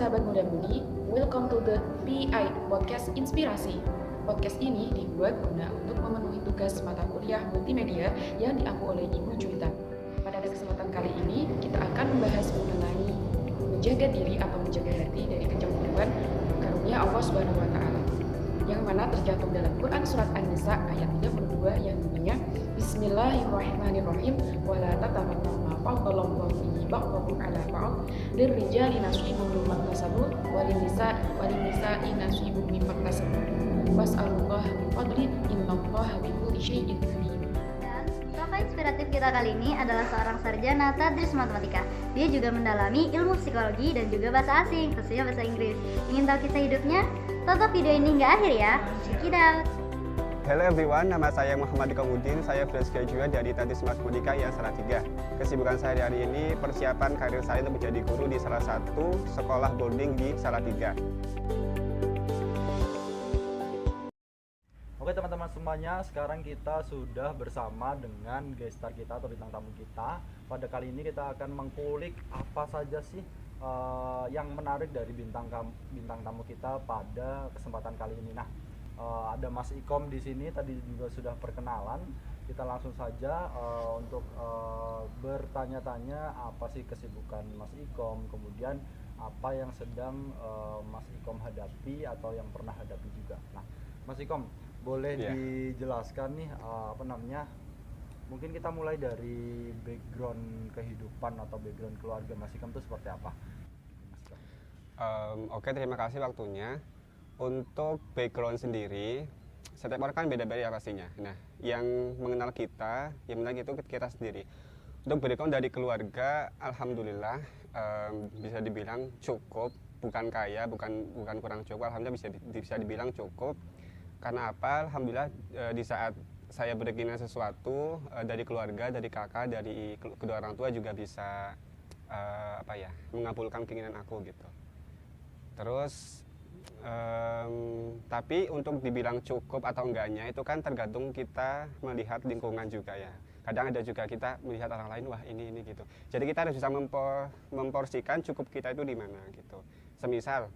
sahabat muda-mudi, welcome to the PI Podcast Inspirasi. Podcast ini dibuat guna untuk memenuhi tugas mata kuliah multimedia yang diampu oleh Ibu Juwita. Pada kesempatan kali ini, kita akan membahas mengenai menjaga diri atau menjaga hati dari kecemburuan karunia Allah Subhanahu wa Ta'ala, yang mana tercantum dalam Quran Surat An-Nisa ayat 32 yang bunyinya Bismillahirrahmanirrahim wala tatamannaw ma faddalallahu bihi ba'dakum 'ala ba'd lirrijali nasibun mimma iktasabu walin-nisa'i nasibun mimma iktasabu was'alullaha min fadli innallaha bikulli syai'in alim. Dan tokoh inspiratif kita kali ini adalah seorang sarjana tadris matematika. Dia juga mendalami ilmu psikologi dan juga bahasa asing, khususnya bahasa Inggris. Ingin tahu kisah hidupnya? Tonton video ini hingga akhir ya. Check it out. Hello everyone, nama saya Muhammad Komudin. Saya fresh graduate dari Tadris Matematika yang Salatiga. Kesibukan saya hari ini persiapan karir saya untuk menjadi guru di salah satu sekolah boarding di Salatiga. Oke teman-teman semuanya, sekarang kita sudah bersama dengan guest star kita atau bintang tamu kita. Pada kali ini kita akan mengkulik apa saja sih yang menarik dari bintang tamu kita pada kesempatan kali ini. Nah, ada Mas Ikom di sini, tadi juga sudah perkenalan. Kita langsung saja untuk bertanya-tanya apa sih kesibukan Mas Ikom, kemudian apa yang sedang Mas Ikom hadapi atau yang pernah hadapi juga. Nah, Mas Ikom, boleh dijelaskan nih mungkin kita mulai dari background kehidupan atau background keluarga Mas Ikom itu seperti apa? Oke, terima kasih waktunya. Untuk background sendiri, setiap orang kan beda-beda ya pastinya. Nah, yang mengenal kita, yang mengenal itu kita sendiri. Untuk background dari keluarga, alhamdulillah bisa dibilang cukup, bukan kaya, bukan kurang cukup. Alhamdulillah bisa dibilang cukup. Karena apa? Alhamdulillah di saat saya berkeinginan sesuatu dari keluarga, dari kakak, dari kedua orang tua juga bisa mengabulkan keinginan aku gitu. Terus tapi untuk dibilang cukup atau enggaknya itu kan tergantung kita melihat lingkungan juga ya. Kadang ada juga kita melihat orang lain, wah ini gitu. Jadi kita harus bisa memporsikan cukup kita itu di mana gitu. Semisal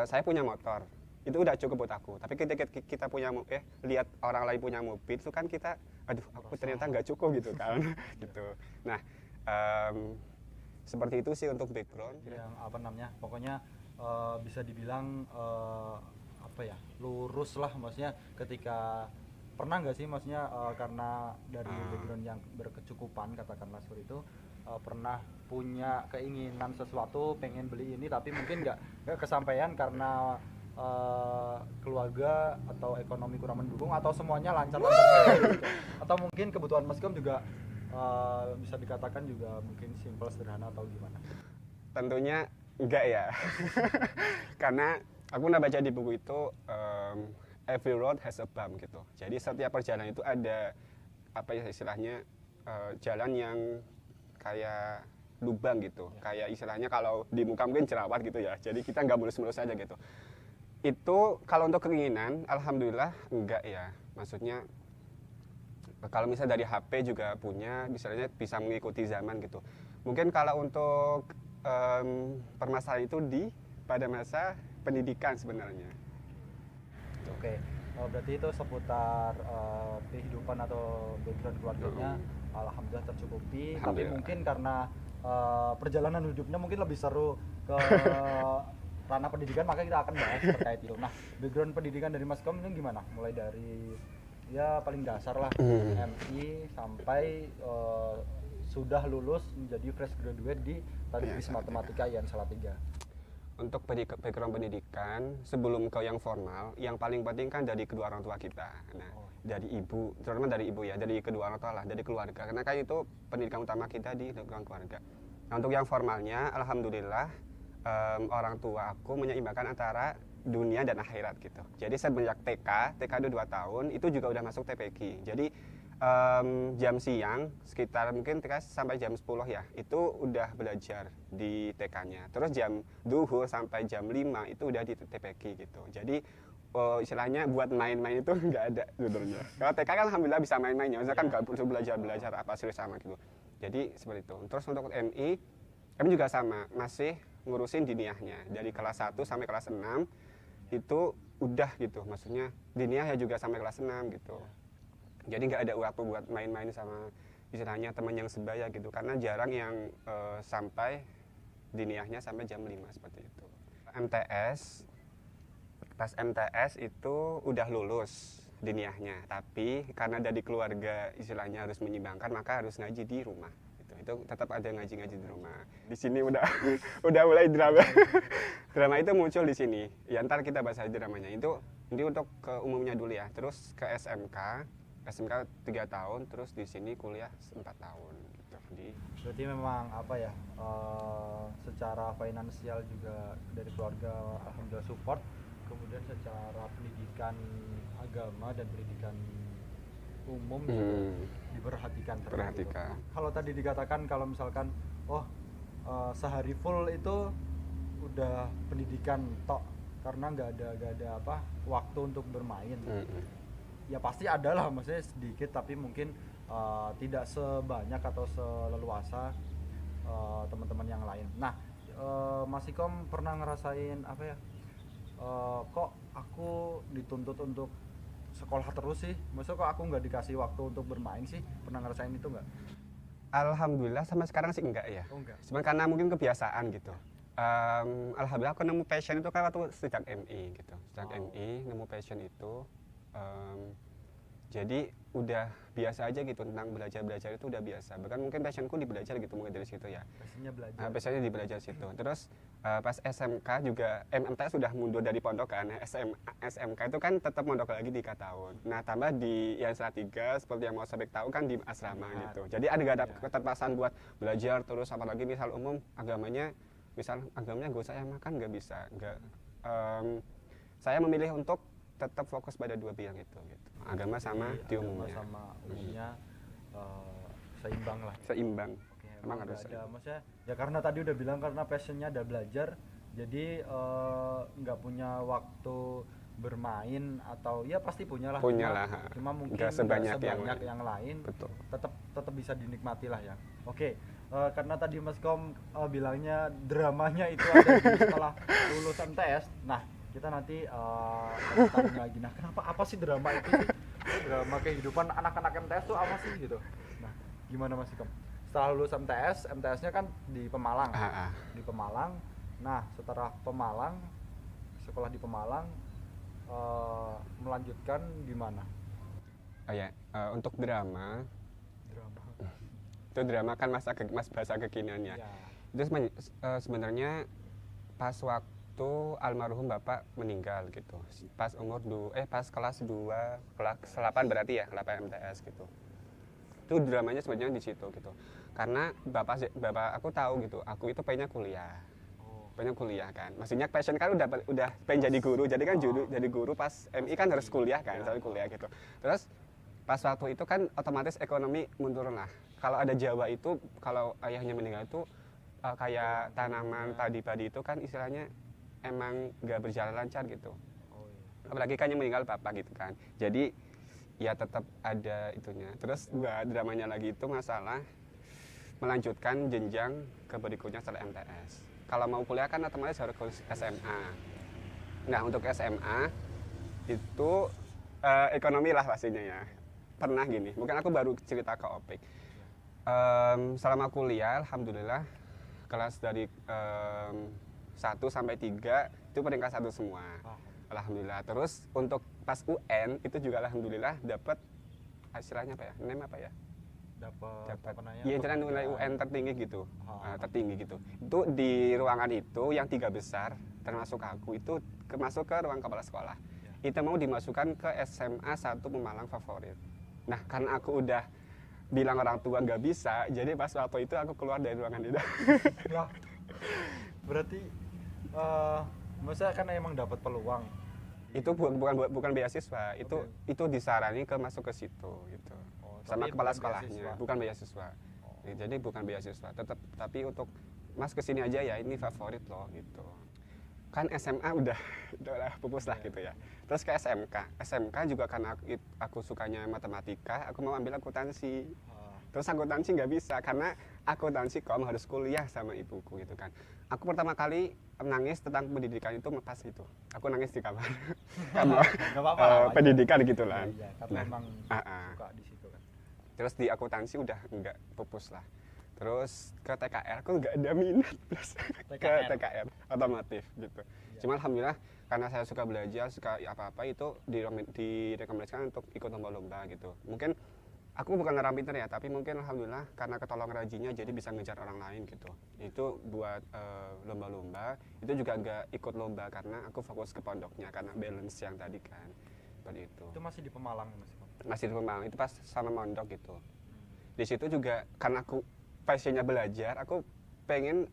saya punya motor, itu udah cukup buat aku. Tapi ketika kita punya lihat orang lain punya mobil itu kan kita, aduh aku ternyata nggak cukup gitu kan. Gitu. Nah seperti itu sih untuk background. Yang pokoknya bisa dibilang lurus lah, maksudnya ketika pernah nggak sih maksudnya karena dari background yang berkecukupan katakanlah seperti itu, pernah punya keinginan sesuatu pengen beli ini tapi mungkin nggak kesampaian karena keluarga atau ekonomi kurang mendukung atau semuanya lancar-lancar saja gitu. Atau mungkin kebutuhan Mas Ikom juga bisa dikatakan juga mungkin simple sederhana atau gimana? Tentunya enggak ya. Karena aku pernah baca di buku itu every road has a bump gitu. Jadi setiap perjalanan itu ada istilahnya jalan yang kayak lubang gitu. Kayak istilahnya kalau di muka mungkin jerawat gitu ya. Jadi kita nggak mulus-mulus aja gitu. Itu kalau untuk keinginan alhamdulillah enggak ya. Maksudnya kalau misalnya dari HP juga punya, misalnya bisa mengikuti zaman gitu. Mungkin kalau untuk permasalahan itu pada masa pendidikan sebenarnya. Oke, berarti itu seputar kehidupan atau background keluarganya alhamdulillah tercukupi. Tapi mungkin karena perjalanan hidupnya mungkin lebih seru ke ranah pendidikan, maka kita akan bahas terkait itu. Nah, background pendidikan dari Mas Ikom ini gimana? Mulai dari ya paling dasar lah, MI sampai sudah lulus menjadi fresh graduate di Tadris Matematika yang Salatiga. Untuk background pendidikan, sebelum ke yang formal, yang paling penting kan dari kedua orang tua kita. Nah, dari ibu, terutama dari ibu ya, dari kedua orang tua lah, dari keluarga. Karena kan itu pendidikan utama kita di lingkungan keluarga. Nah, untuk yang formalnya, alhamdulillah orang tua aku menyeimbangkan antara dunia dan akhirat gitu. Jadi semenjak TK itu 2 tahun, itu juga udah masuk TPQ. Jadi jam siang sekitar mungkin TK sampai jam 10 ya, itu udah belajar di TK-nya. Terus jam duhur sampai jam 5 itu udah di TPQ gitu. Jadi istilahnya buat main-main itu nggak ada sebenarnya. Kalau TK kan alhamdulillah bisa main-main ya, kan nggak perlu belajar apa serius sama gitu. Jadi seperti itu. Terus untuk MI kami juga sama, masih ngurusin diniyahnya dari kelas 1 sampai kelas 6 itu udah gitu, maksudnya diniyah ya juga sampai kelas 6 gitu. Jadi nggak ada waktu buat main-main sama istilahnya teman yang sebaya gitu, karena jarang yang sampai diniyahnya sampai jam 5 seperti itu. MTS, pas MTS itu udah lulus diniyahnya, tapi karena dari keluarga istilahnya harus menyimbangkan, maka harus ngaji di rumah. Itu tetap ada ngaji-ngaji di rumah. Di sini udah udah mulai drama. Drama itu muncul di sini. Ya ntar kita bahas aja dramanya. Itu ini untuk ke umumnya dulu ya. Terus ke SMK 3 tahun, terus di sini kuliah 4 tahun gitu. Berarti memang apa ya? Secara finansial juga dari keluarga alhamdulillah support. Kemudian secara pendidikan agama dan pendidikan umum juga diperhatikan. Kalau tadi dikatakan kalau misalkan sehari full itu udah pendidikan tok karena nggak ada apa waktu untuk bermain. Ya pasti ada lah, maksudnya sedikit tapi mungkin tidak sebanyak atau seleluasa teman-teman yang lain. Nah, Mas Ikom pernah ngerasain apa ya? Kok aku dituntut untuk sekolah terus sih? Maksudnya kok aku nggak dikasih waktu untuk bermain sih? Pernah ngerasain itu nggak? Alhamdulillah sama sekarang sih enggak ya. Enggak. Cuma karena mungkin kebiasaan gitu. Alhamdulillah aku nemu passion itu kan waktu sejak MI gitu. Sejak MI nemu passion itu. Jadi udah biasa aja gitu, tentang belajar itu udah biasa. Bahkan mungkin passionku di belajar gitu, mungkin dari situ ya. Passionnya belajar. Passionnya di belajar situ. Terus pas SMK juga MTS sudah mundur dari pondok kan. SMK itu kan tetap mondok lagi di 3 tahun. Nah tambah di yang Salatiga seperti yang mau Sabek tahu kan di asrama gitu. Jadi ada keterpaksaan buat belajar terus, apalagi misal umum agamanya gak usah yang makan nggak bisa. Saya memilih untuk tetap fokus pada 2 bidang itu gitu. Agama sama di umumnya. Sama umumnya seimbang lah. Seimbang. Oke, emang harus ada maksudnya ya karena tadi udah bilang karena passionnya ada belajar, jadi nggak punya waktu bermain atau ya pasti punya lah. Cuma mungkin nggak sebanyak yang lain. Betul. Tetap bisa dinikmati lah ya. Oke. Karena tadi Mas Kom bilangnya dramanya itu ada di setelah lulus MTS. Nah, kita nanti tanya lagi. Nah, apa sih drama itu sih? Drama kehidupan anak-anak MTS tuh apa sih gitu? Nah, gimana Mas Kom? Setelah lulus MTS-nya kan di Pemalang. Di Pemalang. Nah, setelah Pemalang, sekolah di Pemalang melanjutkan di mana? Untuk drama itu drama kan bahasa kekiniannya. Itu sebenarnya pas waktu almarhum bapak meninggal gitu, pas pas kelas 2 kelas 8 berarti ya, 8 MTS gitu. Itu dramanya sebenarnya di situ gitu, karena bapak aku tahu gitu, aku itu pengennya kuliah kan, maksudnya passion kan udah pengen jadi guru, jadi kan jadi guru pas MI kan harus kuliah kan, sampai kuliah gitu. Terus pas waktu itu kan otomatis ekonomi mundur lah. Kalau ada Jawa itu, kalau ayahnya meninggal itu kayak tanaman padi-padi itu kan istilahnya emang nggak berjalan lancar gitu. Apalagi kan yang meninggal bapak gitu kan. Jadi ya tetap ada itunya. Terus dramanya lagi itu masalah melanjutkan jenjang ke berikutnya setelah MTS. Kalau mau kuliah kan otomatis harus ke SMA. Nah untuk SMA itu ekonomi lah pastinya ya. Pernah gini, mungkin aku baru cerita ke Opik. Selama kuliah, alhamdulillah kelas dari 1 sampai 3 itu peringkat 1 semua. Alhamdulillah. Terus untuk pas UN itu juga alhamdulillah dapat istilahnya apa ya? NEM apa ya? Dapat. Iya, nilai UN tertinggi gitu. Tertinggi gitu. Itu di ruangan itu yang 3 besar termasuk aku itu masuk ke ruang kepala sekolah. Itu mau dimasukkan ke SMA 1 Pemalang favorit. Nah, karena aku udah bilang orang tua nggak bisa, jadi pas waktu itu aku keluar dari ruangan itu. Ya. Berarti maksudnya kan emang dapat peluang. Itu bukan beasiswa, itu disarani ke masuk ke situ gitu. Sama kepala sekolahnya, bukan beasiswa. Jadi bukan beasiswa, tapi untuk Mas kesini aja ya, ini favorit loh gitu. Kan SMA udah pupus lah gitu ya. Terus ke SMK juga karena aku sukanya matematika, aku mau ambil akuntansi. Terus akuntansi nggak bisa karena akuntansi harus kuliah sama ibuku gitu kan. aku pertama kali nangis tentang pendidikan itu pas itu. Aku nangis di kamar. Karena Nggak apa-apa lah, wajar. pendidikan gitu lah. Iya, karena Nah, memang ah. suka di situ kan. Terus di akuntansi udah enggak pupus lah. Terus ke TKR aku nggak ada minat plus ke TKR otomotif gitu. Cuma alhamdulillah karena saya suka belajar, suka apa-apa itu direkomendasikan untuk ikut lomba-lomba gitu. Mungkin aku bukan orang pintar ya, tapi mungkin alhamdulillah karena ketolong rajinnya jadi bisa ngejar orang lain gitu. Itu buat lomba-lomba, itu juga nggak ikut lomba karena aku fokus ke pondoknya karena balance yang tadi kan. Seperti itu. Itu masih di Pemalang Mas? Masih di Pemalang, itu pas sama mondok gitu. Di situ juga karena aku passionnya belajar, aku pengen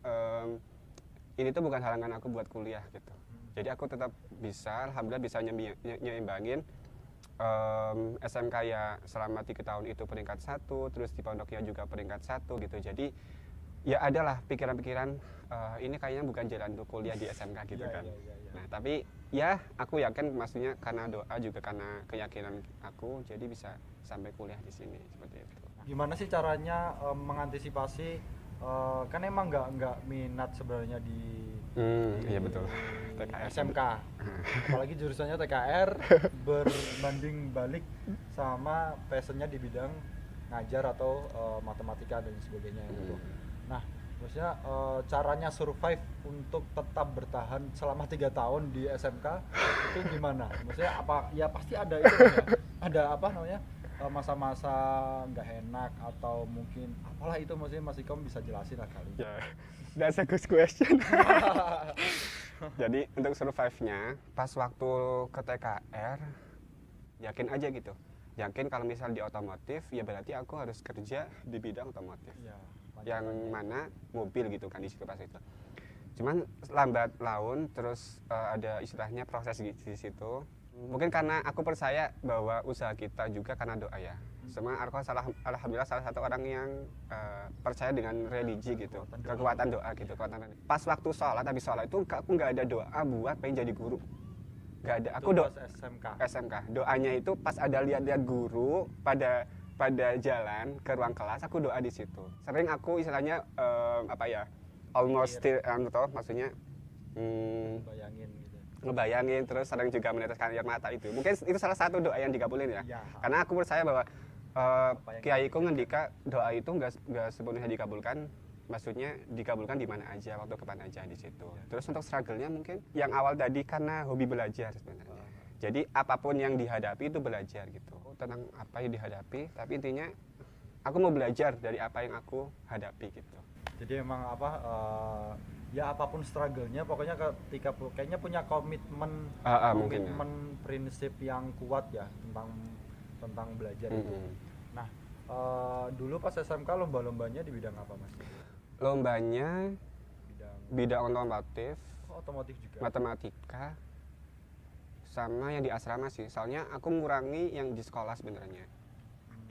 ini tuh bukan halangan aku buat kuliah gitu. Jadi aku tetap bisa, alhamdulillah bisa nyimbangin SMK ya selama 3 tahun itu peringkat 1, terus di pondoknya juga peringkat 1 gitu. Jadi ya adalah pikiran-pikiran ini kayaknya bukan jalan untuk kuliah di SMK gitu kan. Nah tapi ya aku yakin maksudnya karena doa juga karena keyakinan aku jadi bisa sampai kuliah di sini seperti itu. Gimana sih caranya mengantisipasi kan emang nggak minat sebenarnya di iya betul. TKR SMK, apalagi jurusannya TKR berbanding balik sama passionnya di bidang ngajar atau matematika dan sebagainya gitu. Nah, maksudnya caranya survive untuk tetap bertahan selama 3 tahun di SMK itu gimana? Maksudnya apa? Ya pasti ada itu ya. Ada apa namanya? Masa-masa nggak enak atau mungkin apalah itu, maksudnya Mas Ikom bisa jelasin lah kali. Ya, that's a good question. Jadi untuk survive-nya pas waktu ke TKR yakin aja gitu. Yakin kalau misal di otomotif ya berarti aku harus kerja di bidang otomotif. Ya, yang mana mobil gitu kan di situ pas itu. Cuman lambat laun terus ada istilahnya proses di situ. Mungkin karena aku percaya bahwa usaha kita juga karena doa ya. Semua aku alhamdulillah salah satu orang yang percaya dengan religi gitu, kekuatan doa gitu. Pas waktu sholat, habis sholat itu aku nggak ada doa buat pengen jadi guru. Nggak ada. Aku doa SMK. Doanya itu pas ada lihat-lihat guru pada jalan ke ruang kelas, aku doa di situ. Sering aku istilahnya almost maksudnya ngebayangin terus sering juga meneteskan air mata itu. Mungkin itu salah satu doa yang dikabulin ya. Karena aku percaya bahwa kiaiku ngendika doa itu nggak sepenuhnya dikabulkan. Maksudnya dikabulkan di mana aja, waktu kapan aja di situ. Terus untuk struggle-nya mungkin yang awal tadi karena hobi belajar sebenarnya. Jadi apapun yang dihadapi itu belajar gitu. Tentang apa yang dihadapi, tapi intinya aku mau belajar dari apa yang aku hadapi gitu. Jadi emang ya apapun struggle-nya pokoknya ketika kayaknya punya komitmen prinsip yang kuat ya tentang belajar itu. Nah, dulu pas SMK lomba-lombanya di bidang apa Mas? Lombanya bidang otomotif, otomotif juga. Matematika sama yang di asrama sih. Soalnya aku mengurangi yang di sekolah sebenarnya.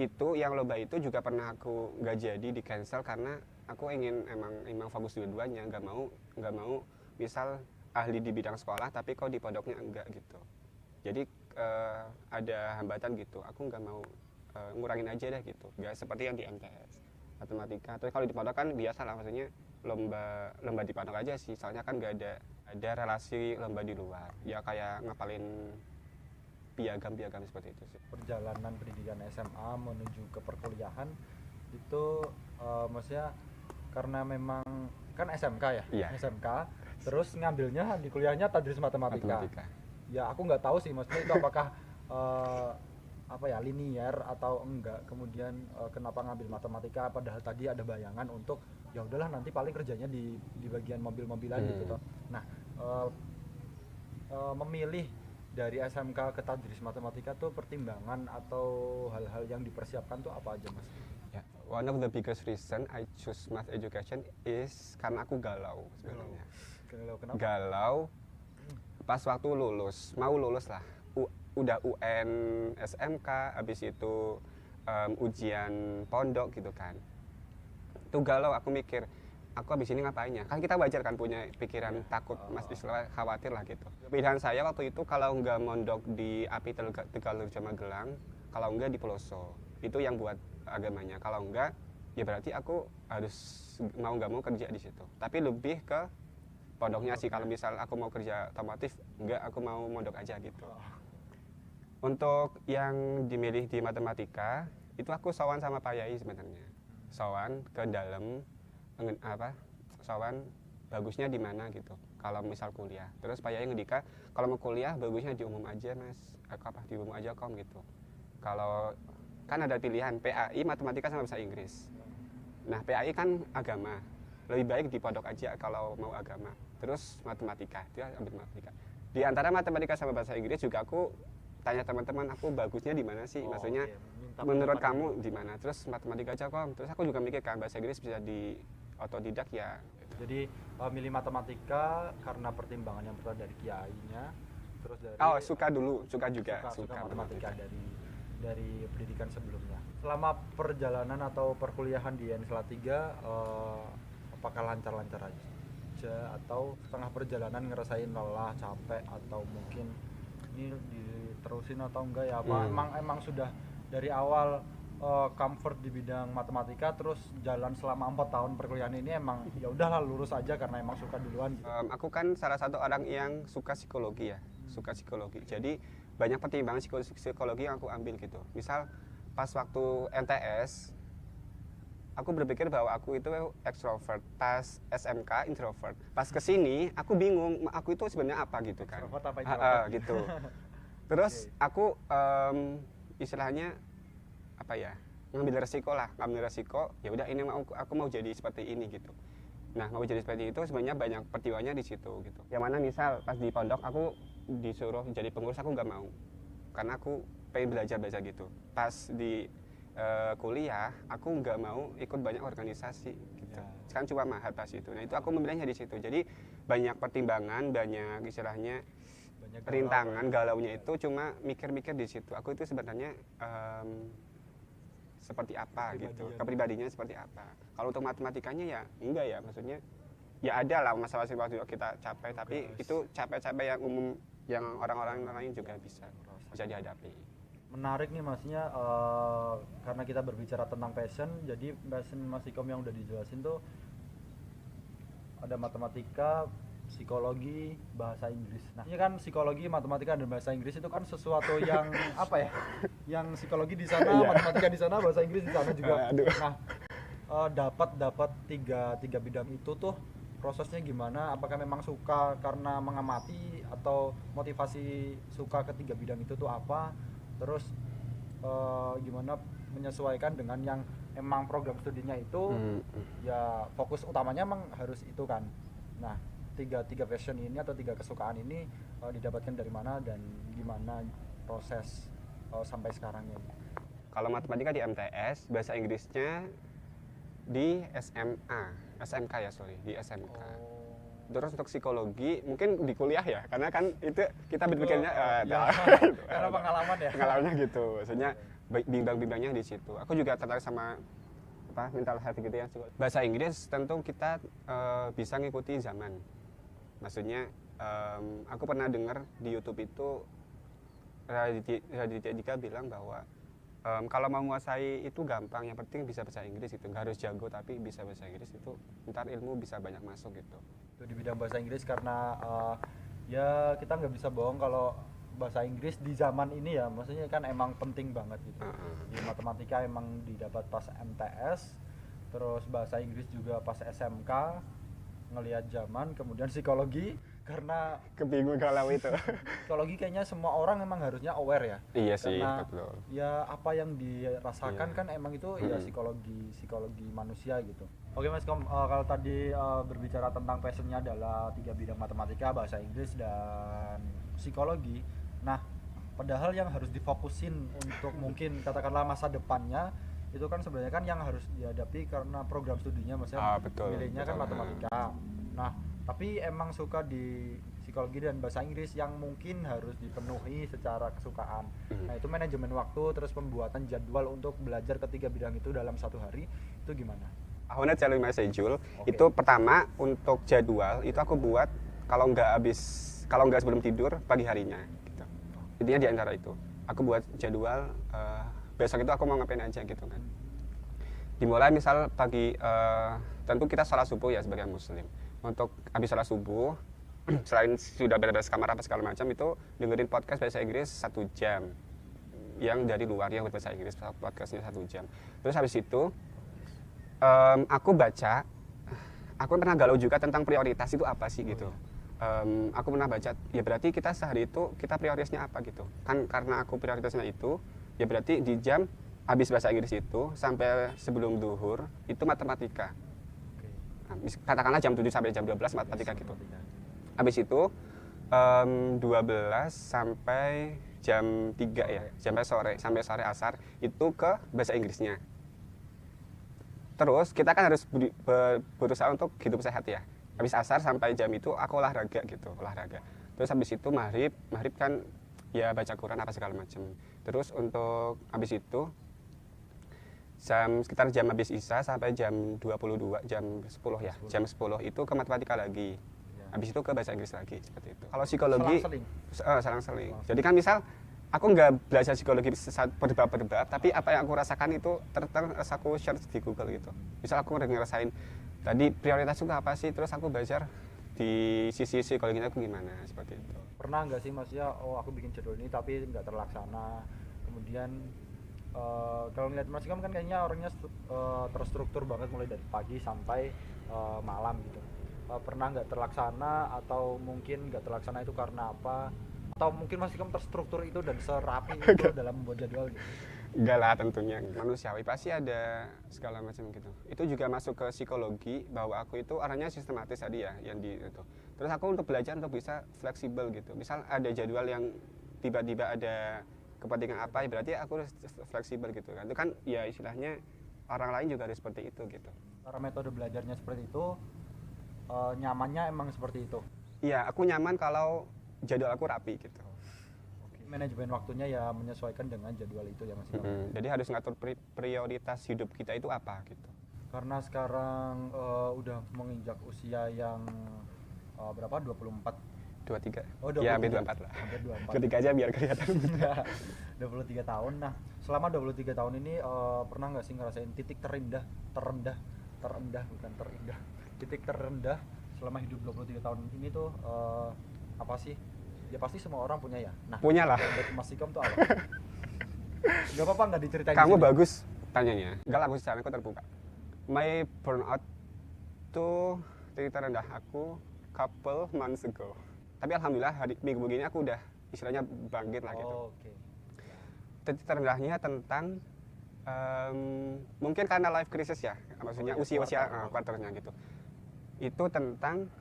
Itu yang lomba itu juga pernah aku nggak jadi di cancel karena aku ingin emang fokus dua-duanya, nggak mau misal ahli di bidang sekolah tapi kok di pondoknya enggak gitu. Jadi ada hambatan gitu, aku nggak mau ngurangin aja deh gitu, nggak seperti yang di MTS matematika. Terus kalau di pondok kan biasa lah, maksudnya lomba di pondok aja sih, soalnya kan nggak ada relasi lomba di luar ya, kayak ngapalin piagam seperti itu sih. Perjalanan pendidikan SMA menuju ke perkuliahan itu maksudnya karena memang kan SMK ya, iya. SMK terus ngambilnya di kuliahnya tadris matematika. Ya aku nggak tahu sih maksudnya itu apakah linier atau enggak, kemudian kenapa ngambil matematika padahal tadi ada bayangan untuk ya udahlah nanti paling kerjanya di bagian mobil-mobilan gitu. Nah memilih dari SMK ke tadris matematika tuh pertimbangan atau hal-hal yang dipersiapkan tuh apa aja Mas? Yeah. One of the biggest reason I choose math education is karena aku galau sebenarnya. Kenapa? Galau pas waktu mau lulus lah. Udah UN SMK, habis itu ujian pondok gitu kan. Itu galau, aku mikir aku habis ini ngapain ya? Kan kita wajar kan punya pikiran takut, mas istilah khawatir lah gitu. Pilihan saya waktu itu kalau nggak mondok di API Tegalurja Magelang, kalau nggak di Peloso. Itu yang buat agamanya. Kalau nggak, ya berarti aku harus mau nggak mau kerja di situ. Tapi lebih ke pondoknya sih. Kalau misal aku mau kerja otomotif, enggak, aku mau mondok aja gitu. Untuk yang dimilih di matematika, itu aku sowan sama Pak Yai sebenarnya. Sowan ke dalam, sowan bagusnya di mana gitu. Kalau misal kuliah, terus Pak Yai ngedika, kalau mau kuliah bagusnya di umum aja mas, di umum aja kom gitu. Kalau kan ada pilihan PAI, matematika sama bahasa Inggris. Nah PAI kan agama, lebih baik di pondok aja kalau mau agama. Terus matematika, dia ambil matematika. Di antara matematika sama bahasa Inggris juga aku tanya teman-teman, aku bagusnya di mana sih? Maksudnya menurut kamu di mana? Terus matematika aja kok. Terus aku juga mikir kan bahasa Inggris bisa di otodidak ya. Jadi milih matematika karena pertimbangan yang pertama dari kiainya, terus dari suka juga suka matematika dari pendidikan sebelumnya. Selama perjalanan atau perkuliahan di Salatiga, apakah lancar-lancar aja atau setengah perjalanan ngerasain lelah, capek, atau mungkin ini diterusin atau enggak ya? Apa emang sudah dari awal comfort di bidang matematika, terus jalan selama 4 tahun perkuliahan ini emang ya udahlah lurus aja karena emang suka duluan gitu. Aku kan salah satu orang yang suka psikologi ya, suka psikologi. Jadi banyak pertimbangan psikologi yang aku ambil gitu. Misal pas waktu MTS, aku berpikir bahwa aku itu extrovert, pas SMK introvert. Pas kesini aku bingung, aku itu sebenarnya apa gitu kan. Extrovert apa introvert? Gitu. Terus aku istilahnya apa ya, ngambil resiko lah, ya udah ini aku mau jadi seperti ini gitu. Nah mau jadi seperti itu sebenarnya banyak pertimbangannya di situ gitu. Yang mana misal pas di pondok aku disuruh jadi pengurus, aku nggak mau karena aku pengen belajar gitu. Pas di kuliah aku nggak mau ikut banyak organisasi gitu. Sekarang cuma mahal pas itu. Nah itu aku memilihnya di situ. Jadi banyak pertimbangan, banyak istilahnya rintangan, galaunya itu cuma mikir-mikir di situ. Aku itu sebenarnya seperti apa gitu, kepribadiannya seperti apa. Kalau untuk matematikanya ya enggak ya, maksudnya ya ada lah masalah waktu kita capai, tapi itu capek-capek yang umum yang orang-orang lain juga bisa dihadapi. Menarik nih masnya, karena kita berbicara tentang passion, jadi passion Mas Ikom yang udah dijelasin tuh ada matematika, psikologi, bahasa Inggris. Nah, ini kan psikologi, matematika, dan bahasa Inggris itu kan sesuatu yang apa ya? Yang psikologi di sana, matematika di sana, bahasa Inggris di sana juga. Nah, dapat tiga bidang itu tuh prosesnya gimana? Apakah memang suka karena mengamati atau motivasi suka ketiga bidang itu tuh apa? Terus gimana menyesuaikan dengan yang emang program studinya itu ya fokus utamanya emang harus itu kan. Nah, tiga passion ini atau tiga kesukaan ini didapatkan dari mana dan gimana proses sampai sekarangnya? Kalau matematika di MTS, bahasa Inggrisnya di SMK di SMK. Terus untuk psikologi mungkin di kuliah ya, karena kan itu kita berpikirnya karena pengalamannya gitu, maksudnya bimbang-bimbangnya di situ. Aku juga tertarik sama mental health gitu ya. Bahasa Inggris tentu kita bisa ngikuti zaman. Maksudnya aku pernah dengar di YouTube itu Raditya Dika bilang bahwa kalau mau menguasai itu gampang, yang penting bisa bahasa Inggris itu, nggak harus jago tapi bisa bahasa Inggris itu ntar ilmu bisa banyak masuk gitu. Itu di bidang bahasa Inggris karena ya kita nggak bisa bohong kalau bahasa Inggris di zaman ini ya, maksudnya kan emang penting banget gitu. Di matematika emang didapat pas MTS, terus bahasa Inggris juga pas SMK, ngelihat zaman, kemudian psikologi karena kebingung kalau itu. Psikologi kayaknya semua orang emang harusnya aware ya. Iya sih, karena betul. Ya apa yang dirasakan kan emang itu ya psikologi manusia gitu. Oke Mas Kom, kalau tadi berbicara tentang passionnya adalah 3 bidang matematika, bahasa Inggris, dan psikologi. Nah, padahal yang harus difokusin untuk mungkin katakanlah masa depannya itu kan sebenarnya kan yang harus dihadapi karena program studinya maksudnya milihnya kan matematika. Nah, tapi emang suka di psikologi dan bahasa Inggris yang mungkin harus dipenuhi secara kesukaan. Nah, itu manajemen waktu terus pembuatan jadwal untuk belajar ketiga bidang itu dalam 1 hari itu gimana? I wanna tell you my schedule. Itu pertama untuk jadwal itu aku buat kalau nggak sebelum tidur pagi harinya gitu. Intinya di antara itu. Aku buat jadwal besok itu aku mau ngapain aja gitu kan. Dimulai misal pagi, tentu kita sholat subuh ya sebagai muslim. untuk habis sholat subuh selain sudah beres kamar apa segala macam itu dengerin podcast bahasa Inggris 1 jam yang dari luar yang berbahasa Inggris, podcastnya 1 jam. Terus habis itu aku baca, aku pernah galau juga tentang prioritas itu apa sih gitu. Aku pernah baca, ya berarti kita sehari itu kita prioritasnya apa gitu kan, karena aku prioritasnya itu ya berarti di jam habis bahasa Inggris itu sampai sebelum duhur itu matematika. Katakanlah jam 7 sampai jam 12 matematika gitu. Habis itu 12 sampai jam 3 ya, sampai sore asar itu ke bahasa Inggrisnya. Terus kita kan harus berusaha untuk hidup sehat ya. Habis asar sampai jam itu aku olahraga gitu, olahraga. Terus habis itu maghrib kan ya baca Quran apa segala macam. Terus untuk habis itu sekitar jam habis Isya sampai jam 22, jam 10 ya. Jam 10 itu ke matematika lagi. Habis itu ke bahasa Inggris lagi, seperti itu. Kalau psikologi selang-seling. Jadi kan misal aku nggak belajar psikologi berdebab, tapi apa yang aku rasakan itu terus aku search di Google gitu. Misal aku udah ngerasain tadi prioritas itu apa sih, terus aku belajar di sisi psikologinya aku gimana, seperti itu. Pernah nggak sih Mas ya, aku bikin jadwal ini tapi nggak terlaksana, kemudian kalau ngeliat Mas kan kayaknya orangnya terstruktur banget mulai dari pagi sampai malam gitu. Pernah nggak terlaksana atau mungkin nggak terlaksana itu karena apa? Atau mungkin Mas Ikam terstruktur itu dan serapi itu dalam membuat jadwal gitu? Enggak lah tentunya, manusiawi pasti ada segala macam gitu. Itu juga masuk ke psikologi bahwa aku itu orangnya sistematis tadi ya yang di itu. Terus aku untuk belajar untuk bisa fleksibel gitu. Misal ada jadwal yang tiba-tiba ada kepentingan apa, ya berarti aku harus fleksibel gitu kan. Itu kan ya istilahnya orang lain juga harus seperti itu gitu. Cara metode belajarnya seperti itu, nyamannya emang seperti itu? Iya, aku nyaman kalau jadwal aku rapi gitu. Manajemen waktunya ya menyesuaikan dengan jadwal itu ya Mas. Jadi harus ngatur prioritas hidup kita itu apa gitu. Karena sekarang udah menginjak usia yang berapa? 24? 23. Oh, 23. Ya hampir 24 lah. Hampir 24. Ketika aja biar kelihatan. 23 tahun. Nah, selama 23 tahun ini pernah nggak sih ngerasain titik terendah bukan terindah. Titik terendah selama hidup 23 tahun ini tuh apa sih? Ya pasti semua orang punya ya. Nah, punya lah. Mas Ikam tuh apa? Gak apa-apa nggak diceritain. Kamu bagus tanyanya. Enggak lah, aku secara aku terbuka. My burnout tuh titik terendah aku couple months ago. Tapi alhamdulillah minggu begini aku udah istilahnya bangkit lah gitu. Oke. Titik terendahnya tentang mungkin karena life crisis ya, maksudnya usia kuarternya gitu. Itu tentang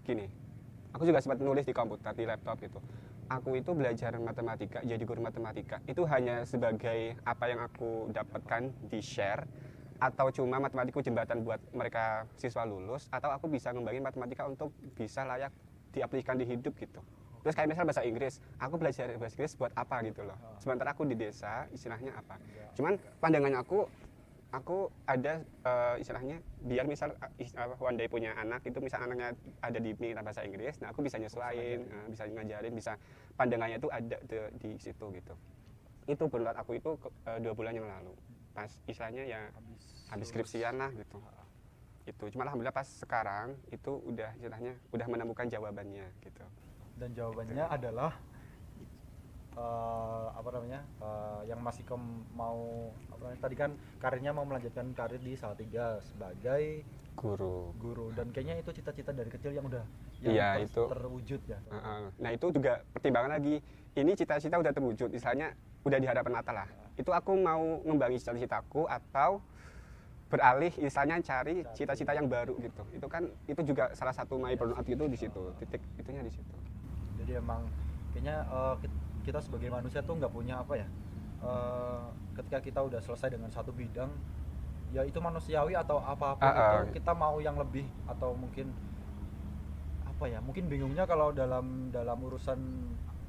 gini. Aku juga sempat nulis di komputer, di laptop gitu. Aku itu belajar matematika, jadi guru matematika. Itu hanya sebagai apa yang aku dapatkan di share, atau cuma matematika jembatan buat mereka siswa lulus, atau aku bisa ngembangin matematika untuk bisa layak diaplikasikan di hidup gitu. Terus kayak misal bahasa Inggris, aku belajar bahasa Inggris buat apa gitu loh. Sementara aku di desa, istilahnya apa. Cuman pandangannya aku ada istilahnya biar misal one day punya anak itu misal anaknya ada di minat bahasa Inggris, nah aku bisa nyesuaiin, bisa ngajarin, bisa pandangannya itu ada di situ gitu. Itu burnout aku itu 2 bulan yang lalu pas istilahnya ya habis skripsian lah gitu. Itu cuma alhamdulillah pas sekarang itu udah istilahnya udah menemukan jawabannya gitu. Dan jawabannya adalah yang Mas Ikam mau tadi kan karirnya mau melanjutkan karir di Salatiga sebagai guru dan kayaknya itu cita-cita dari kecil yang udah terwujud ya. Nah itu juga pertimbangan lagi, ini cita-cita udah terwujud istilahnya udah di hadapan mata lah. Itu aku mau ngembangin cita-citaku atau beralih istilahnya cari cita-cita yang baru gitu. Itu kan itu juga salah satu my burnout itu di situ, titik itunya di situ. Jadi emang kayaknya kita sebagai manusia tuh nggak punya apa ya, ketika kita udah selesai dengan satu bidang ya itu manusiawi atau apa-apa itu kita mau yang lebih atau mungkin apa ya, mungkin bingungnya kalau dalam urusan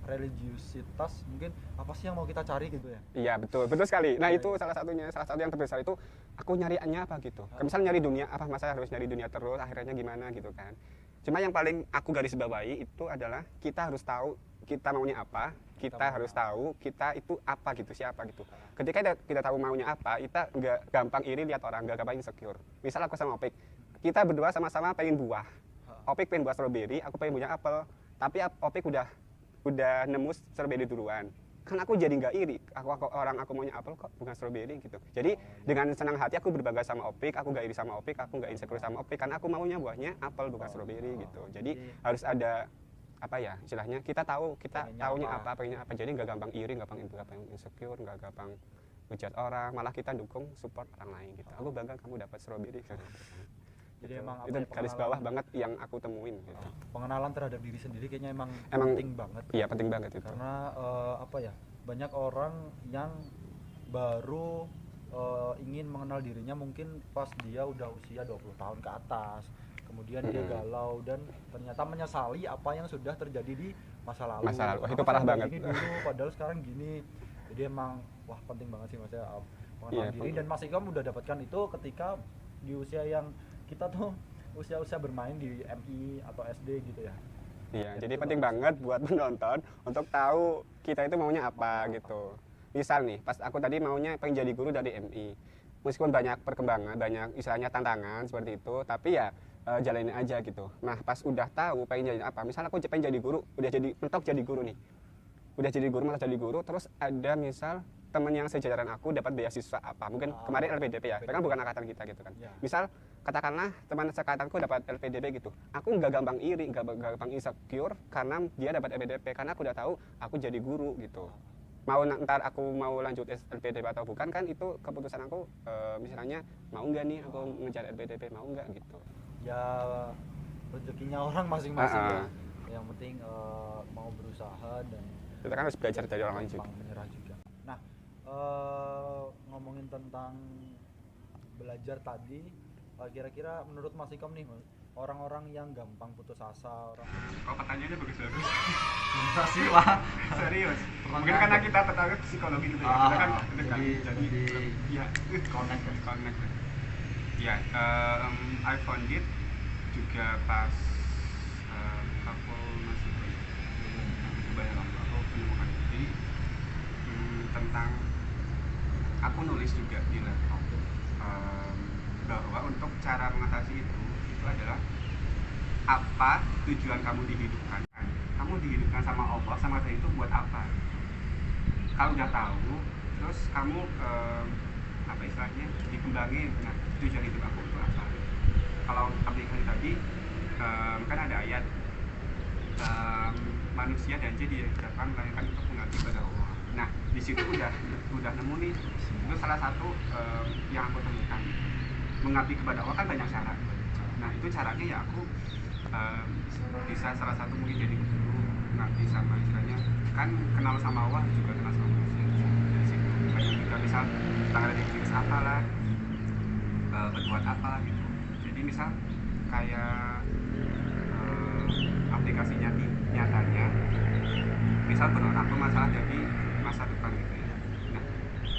religiusitas mungkin apa sih yang mau kita cari gitu ya. Iya betul sekali. Nah itu salah satu yang terbesar itu aku nyariannya apa gitu. Misal nyari dunia apa, masa harus nyari dunia terus, akhirnya gimana gitu kan. Cuma yang paling aku garis bawahi itu adalah kita harus tahu kita maunya apa, kita harus tahu kita itu apa gitu, siapa gitu. Ketika kita tahu maunya apa, kita nggak gampang iri lihat orang, nggak gampang insecure. Misal aku sama Opik, kita berdua sama-sama pengen buah. Opik pengen buat strawberry, aku pengen punya apel, tapi Opik udah nemu strawberry duluan. Kan aku jadi nggak iri, aku maunya apel kok bukan strawberry gitu. Jadi dengan senang hati aku berbangga sama Opik, aku nggak iri sama Opik, aku nggak insecure sama Opik, karena aku maunya buahnya apel bukan strawberry gitu. Jadi harus ada apa ya istilahnya, kita taunya apa, pengennya apa, jadi nggak gampang iri, nggak gampang insecure, nggak gampang ngejat orang, malah kita dukung support orang lain gitu. Aku bangga kamu dapat strawberry kan. Jadi emang itu garis bawah banget yang aku temuin gitu. Pengenalan terhadap diri sendiri kayaknya emang penting banget. Iya, penting banget itu. Karena apa ya, banyak orang yang baru ingin mengenal dirinya mungkin pas dia udah usia 20 tahun ke atas. Kemudian dia galau dan ternyata menyesali apa yang sudah terjadi di masa lalu. Wah, itu parah banget. Ini dulu padahal sekarang gini. Jadi emang wah penting banget sih Mas ya mengenal diri, dan Mas Ikom udah dapatkan itu ketika di usia yang kita tuh usia bermain di MI atau SD gitu ya. Iya, jadi penting banget buat penonton untuk tahu kita itu maunya apa gitu. Misal nih, pas aku tadi maunya pengen jadi guru dari MI. Meskipun banyak perkembangan, banyak istilahnya tantangan seperti itu, tapi ya jalanin aja gitu. Nah, pas udah tahu pengen jadi apa, misal aku pengen jadi guru, udah jadi mentok jadi guru nih. Udah jadi guru, malah jadi guru, terus ada misal teman yang sejajaran aku dapat beasiswa apa, mungkin kemarin LPDP ya, kan bukan angkatan kita gitu kan. Misal katakanlah teman seangkatanku dapat LPDP gitu, aku nggak gampang iri, nggak gampang insecure karena dia dapat LPDP, karena aku udah tahu aku jadi guru gitu. Mau ntar aku mau lanjut LPDP atau bukan kan itu keputusan aku, misalnya mau nggak nih aku ngejar LPDP, mau nggak gitu. Ya rezekinya orang masing-masing ya. Yang penting mau berusaha dan kita kan harus belajar dari orang lain juga. Menyerah juga. Nah, ngomongin tentang belajar tadi, kira-kira menurut Mas Ikom nih, orang-orang yang gampang putus asa, Kok pertanyaannya bagus-bagus? Masa sih lah? Serius? Mungkin karena kita tertarik psikologi gitu ya, kita kan jadi ya connect. Ya, I found it juga pas aku masih bayang aku menemukan jadi tentang aku nulis juga di laptop bahwa untuk cara mengatasi itu adalah apa tujuan kamu dihidupkan. Kamu dihidupkan sama Allah sama Tuhan itu buat apa? Kalau udah tahu, terus kamu apa istilahnya dikembangin. Nah, tujuan hidup aku itu apa? Kalau aplikasi tadi kan ada ayat manusia dan jin diciptakan melahirkan untuk mengabdi kepada Allah. Nah, di situ udah nemu nih. Itu salah satu yang aku temukan. Mengabdi kepada Allah kan banyak cara. Nah, itu caranya ya aku bisa salah satu mungkin jadi guru, mengabdi sama istilahnya kan kenal sama Allah juga kenal sama manusia. Dari situ banyak juga misal tentang religius apalah, berbuat apa gitu. Jadi misal kayak aplikasi nyatanya misal aku masalah dari masa depan gitu ya. Nah,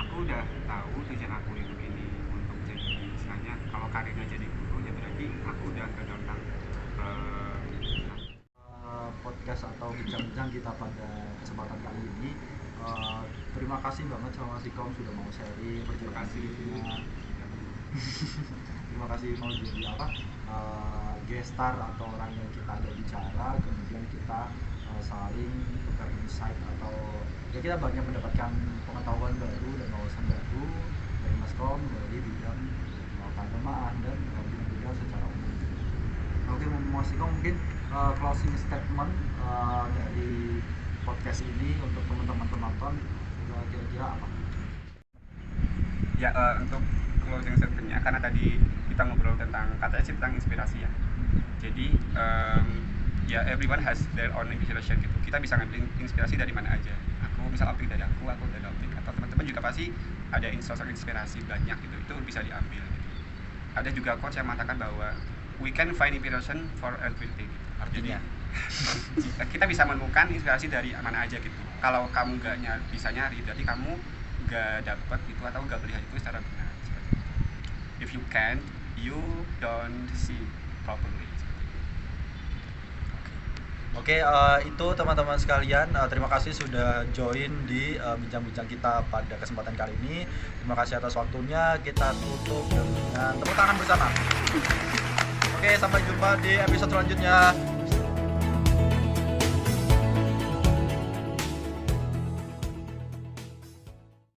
aku udah tahu tujuan aku hidup ini untuk jadi misalnya kalau karirnya jadi guru ya berarti aku udah gampang podcast atau bincang-bincang kita pada kesempatan kali ini. Terima kasih banget sama Mas Ikom sudah mau sharing perjalanan hidupnya. Terima kasih mau jadi guest star atau orang yang kita ada bicara, kemudian kita saling tukar insight atau ya kita banyak mendapatkan pengetahuan baru dan wawasan baru dari Mas Kom dari bidang keagamaan dan bidang secara umum. Oke, Mas Ikom mungkin closing statement dari podcast ini untuk teman-teman penonton kira-kira apa? Ya, untuk closing statement-nya karena tadi kita ngobrol tentang katanya sih tentang inspirasi ya. Jadi ya everyone has their own inspiration gitu. Kita bisa ngambil inspirasi dari mana aja. Aku misal Opik dari aku dari Opik, atau teman-teman juga pasti ada sosok inspirasi banyak gitu. Itu bisa diambil gitu. Ada juga quotes yang mengatakan bahwa we can find inspiration for everything. Artinya kita bisa menemukan inspirasi dari mana aja gitu. Kalau kamu nggak bisa nyari, berarti kamu nggak dapat itu atau nggak melihat itu secara benar. If you can, you don't see properly. Oke, itu teman-teman sekalian, terima kasih sudah join di bincang-bincang kita pada kesempatan kali ini. Terima kasih atas waktunya. Kita tutup dengan tepuk tangan bersama. Oke. Oke, sampai jumpa di episode selanjutnya.